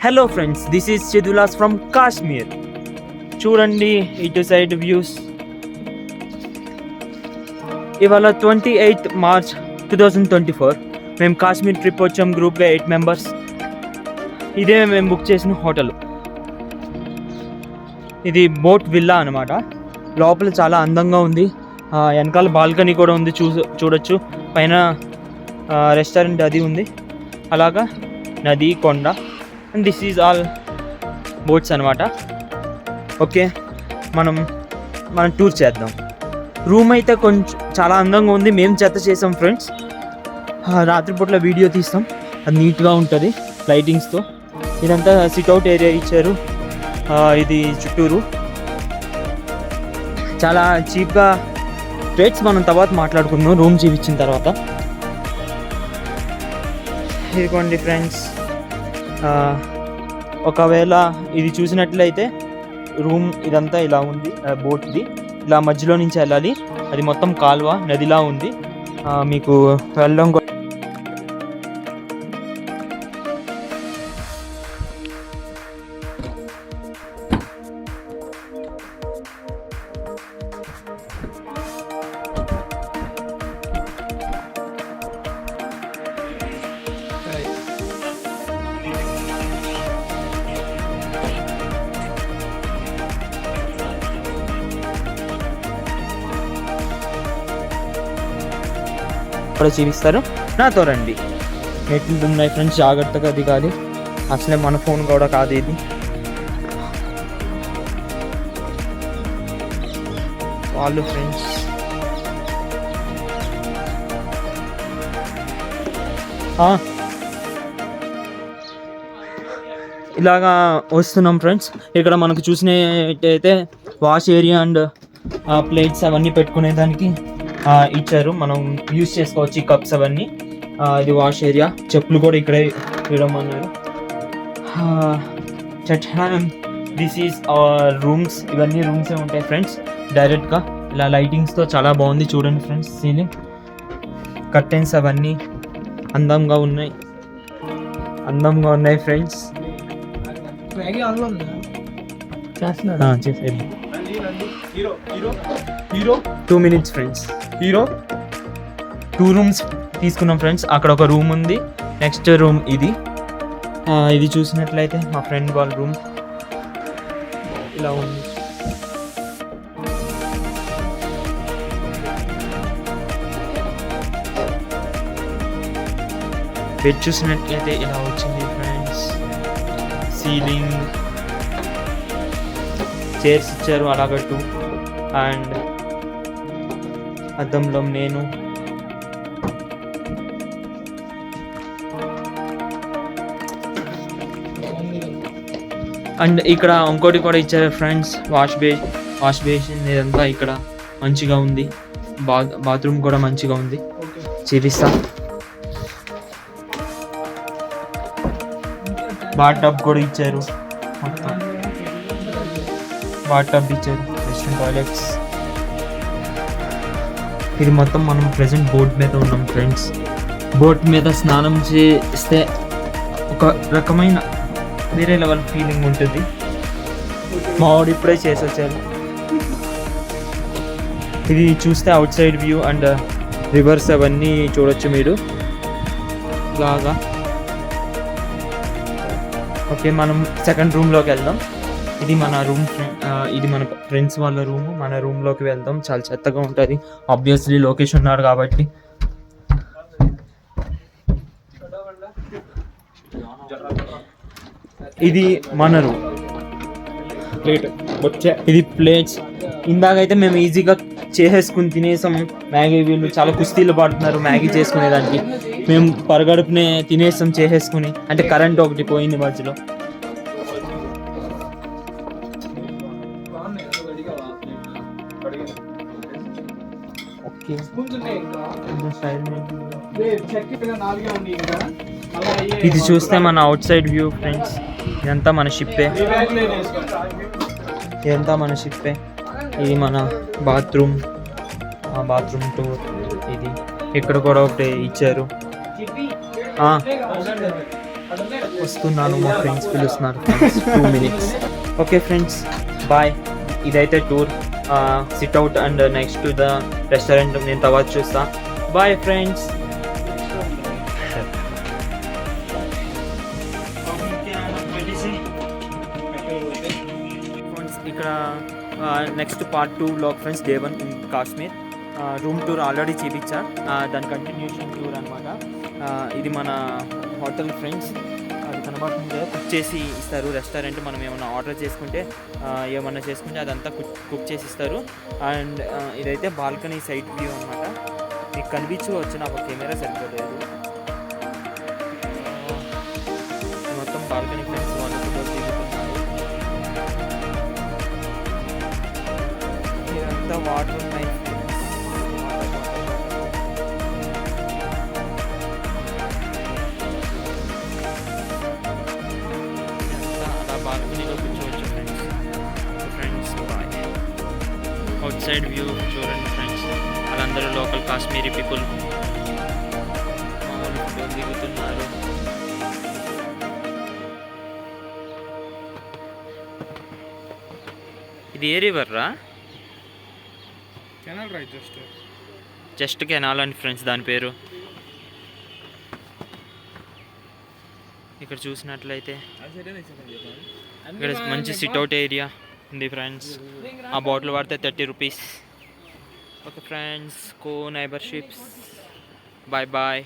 Hello friends, this is చెదులాస్ from Kashmir. చూడండి ఇటు సైడ్ వ్యూస్. ఇవాళ 28 మార్చ్ 2024 మేము కాశ్మీర్ ట్రిప్ వచ్చాం గ్రూప్గా 8 మెంబర్స్. ఇదే మేము బుక్ చేసిన హోటల్. ఇది బోట్ విల్లా అనమాట. లోపల చాలా అందంగా ఉంది. వెనకాల బాల్కనీ కూడా ఉంది, చూడొచ్చు. పైన రెస్టారెంట్ అది ఉంది, అలాగా నది, కొండ. And this is all boats అనమాట. ఓకే, మనం టూర్ చేద్దాం. రూమ్ అయితే కొంచెం చాలా అందంగా ఉంది. మేము చెత్త చేసాం ఫ్రెండ్స్. రాత్రిపూట్ల వీడియో తీస్తాం, అది నీట్గా ఉంటుంది లైటింగ్స్తో. ఇదంతా సిట్అవుట్ ఏరియా ఇచ్చారు. ఇది చుట్టూరు చాలా చీప్గా. రేట్స్ మనం తర్వాత మాట్లాడుకుందాం రూమ్ చూపించిన తర్వాత. ఇదిగోండి ఫ్రెండ్స్, ఒకవేళ ఇది చూసినట్లయితే రూమ్ ఇదంతా ఇలా ఉంది. బోట్ది ఇలా మధ్యలో నుంచి వెళ్ళాలి. అది మొత్తం కాల్వ నదిలా ఉంది. మీకు వెళ్ళడం కూడా చూపిస్తారు. నాతో రండి. మెట్లు ఉన్నాయి ఫ్రెండ్స్, జాగ్రత్తగా దిగాలి. అసలే మన ఫోన్ కూడా కాదు ఇది. వాళ్ళు ఫ్రెండ్స్ ఇలాగా వస్తున్నాం ఫ్రెండ్స్. ఇక్కడ మనకు చూసినట్టయితే వాష్ ఏరియా అండ్ ప్లేట్స్ అవన్నీ పెట్టుకునేదానికి ఇచ్చారు. మనం యూజ్ చేసుకోవచ్చు ఈ కప్స్ అవన్నీ. ఇది వాష్ ఏరియా. చెప్పులు కూడా ఇక్కడే ఇవ్వమన్నారు. This is our rooms. ఇవన్నీ రూమ్సే ఉంటాయి ఫ్రెండ్స్. డైరెక్ట్గా ఇలా లైటింగ్స్తో చాలా బాగుంది. చూడండి ఫ్రెండ్స్, సీలింగ్ కర్టెన్స్ అవన్నీ అందంగా ఉన్నాయి ఫ్రెండ్స్. చేసేది 2 minutes ఫ్రెండ్స్. 2 rooms తీసుకున్నాం ఫ్రెండ్స్. అక్కడ ఒక రూమ్ ఉంది. నెక్స్ట్ రూమ్ ఇది చూసినట్లయితే మా ఫ్రెండ్ వాళ్ళ రూమ్ ఇలా ఉంది. బెడ్ చూసినట్లయితే ఇలా వచ్చింది ఫ్రెండ్స్. సీలింగ్, చైర్స్ ఇచ్చారు అలాగట్టు. అండ్ అద్దంలో నేను అండ్ ఇక్కడ ఇంకోటి కూడా ఇచ్చారు ఫ్రెండ్స్, వాష్ బేసిన్. ఇదంతా ఇక్కడ మంచిగా ఉంది. బాత్రూమ్ కూడా మంచిగా ఉంది, చూపిస్తా. బాత్ టబ్ కూడా ఇచ్చారు. బాత్ టబ్ ఇచ్చారు. Western toilets. ఇది మొత్తం మనం ప్రెజెంట్ బోట్ మీద ఉన్నాం ఫ్రెండ్స్. బోట్ మీద స్నానం చేస్తే ఒక రకమైన వేరే లెవెల్ ఫీలింగ్ ఉంటుంది. మా వాడు ఇప్పుడే చేసి వచ్చారు. ఇది చూస్తే out side view and reverse అవన్నీ చూడొచ్చు మీరు ఇలాగా. ఓకే, మనం సెకండ్ రూమ్లోకి వెళ్దాం. ఇది మన రూమ్. ఇది మన ఫ్రెండ్స్ వాళ్ళ రూము. మన రూమ్లోకి వెళ్దాం. చాలా చెత్తగా ఉంటుంది, ఆబ్వియస్లీ లొకేషన్ ఉన్నాడు కాబట్టి. ఇది మన రూమ్. ఇది ప్లేట్స్. ఇందాకైతే మేము ఈజీగా చేసేసుకుని తినేసాం మ్యాగీ. వీళ్ళు చాలా కుస్తీలు పడుతున్నారు మ్యాగీ చేసుకునేదానికి. మేము పరగడుపునే తినేసాం చేసేసుకుని. అంటే కరెంట్ ఒకటి పోయింది మధ్యలో. ఇది చూస్తే మన అవుట్ సైడ్ వ్యూ ఫ్రెండ్స్. ఇదంతా మన షిప్పే. ఇది మన బాత్రూమ్ టూర్. ఇది ఇక్కడ కూడా ఒకటి ఇచ్చారు. వస్తున్నాను, మా ఫ్రెండ్స్ పిలుస్తున్నారు. 2 minutes. Okay friends, bye. ఇదైతే tour. Sit out and next to the restaurant నేను తర్వాత చూస్తా. Bye friends. ఇక్కడ next part 2 vlog friends, day 1 in Kashmir. Room tour already చూపించా, దాని కంటిన్యూషన్ టూర్ అనమాట. ఇది మన హోటల్ ఫ్రెండ్స్, అది కనబడుతుంది. కుక్ చేసి ఇస్తారు రెస్టారెంట్. మనం ఏమైనా ఆర్డర్ చేసుకుంటే ఏమన్నా చేసుకుంటే అదంతా కుక్ చేసి ఇస్తారు. అండ్ ఇదైతే బాల్కనీ సైడ్ వ్యూ అనమాట. మీకు కనిపించవచ్చు, నాకు కెమెరా సరిపోలేదు. మొత్తం బాల్కనీ ఫ్రెండ్స్, వాళ్ళు ఫోటోస్ దిగుతున్నారు. ఇదంతా వాటర్ ఉన్నాయి. బాల్కనీలో కూర్చోవచ్చు friends. Bye. Outside view చూడండి ఫ్రెండ్స్, వాళ్ళందరూ లోకల్ కాశ్మీరీ పీపుల్ దిగుతున్నారు. ఇది ఏ రివర్ రా? కెనాల్ రైట్, జస్ట్ కెనాల్ అండి ఫ్రెండ్స్ దాని పేరు. ఇక్కడ చూసినట్లయితే ఇక్కడ మంచి సిట్అవుట్ ఏరియా ఉంది ఫ్రెండ్స్. ఆ బాటిల్ పడితే 30 rupees. Okay friends, co neighborships. Bye bye.